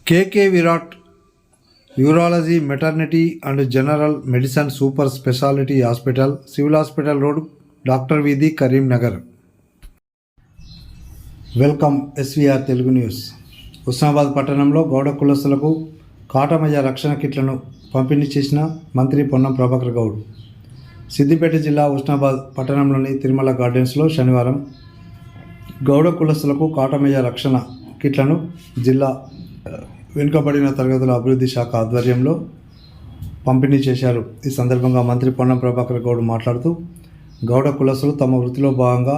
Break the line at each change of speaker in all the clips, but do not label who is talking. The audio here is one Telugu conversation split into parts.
KK Virat urology maternity and general medicine super speciality hospital, civil hospital road, doctor వీధి, Karimnagar. Welcome SVR Telugu news. Husnabad పట్టణంలో గౌడ కులస్తులకు కాటమయ్య రక్షణ కిట్లను పంపిణీ చేసిన మంత్రి పొన్నం ప్రభాకర్ గౌడ్. సిద్దిపేట జిల్లా హుస్నాబాద్ పట్టణంలోని తిరుమల గార్డెన్స్లో శనివారం గౌడ కులస్తులకు కాటమయ్య రక్షణ కిట్లను జిల్లా వెనుకబడిన తరగతుల అభివృద్ధి శాఖ ఆధ్వర్యంలో పంపిణీ చేశారు. ఈ సందర్భంగా మంత్రి పొన్నం ప్రభాకర్ గౌడ్ మాట్లాడుతూ, గౌడ కులస్తులు తమ వృత్తిలో భాగంగా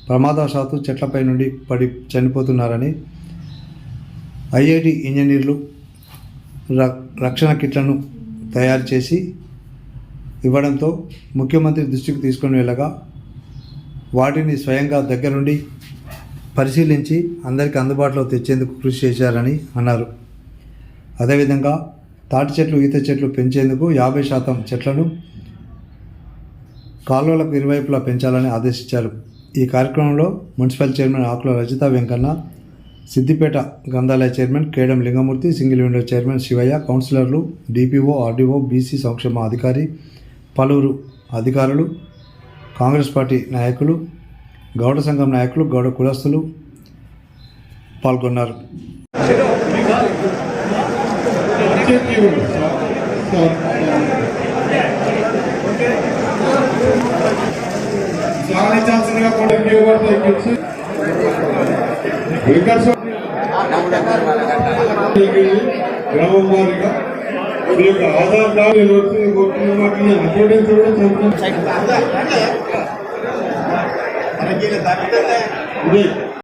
ప్రమాదవశాత్తు చెట్లపై నుండి పడి చనిపోతున్నారని ఐఐటి ఇంజనీర్లు రక్షణ కిట్లను తయారు చేసి ఇవ్వడంతో ముఖ్యమంత్రి దృష్టికి తీసుకొని వెళ్ళగా వాటిని స్వయంగా దగ్గరుండి పరిశీలించి అందరికీ అందుబాటులో తెచ్చేందుకు కృషి చేశారని అన్నారు. అదేవిధంగా తాటి చెట్లు, ఈత చెట్లు పెంచేందుకు 50% చెట్లను కాలువలకు ఇరువైపులా పెంచాలని ఆదేశించారు. ఈ కార్యక్రమంలో మున్సిపల్ చైర్మన్ ఆకుల రజిత వెంకన్న, సిద్దిపేట గ్రంథాలయ chairman Kedam Lingamurthy, single window chairman Shivaiah, కౌన్సిలర్లు, డిపిఓ, ఆర్డీఓ, బీసీ సంక్షేమ అధికారి, పలువురు అధికారులు, కాంగ్రెస్ పార్టీ నాయకులు, గౌడ సంఘం నాయకులు, గౌడ కులస్తులు పాల్గొన్నారు.
గ్రామం వారిగా మీ యొక్క ఆధార్ కార్డు అటెండెన్స్ కూడా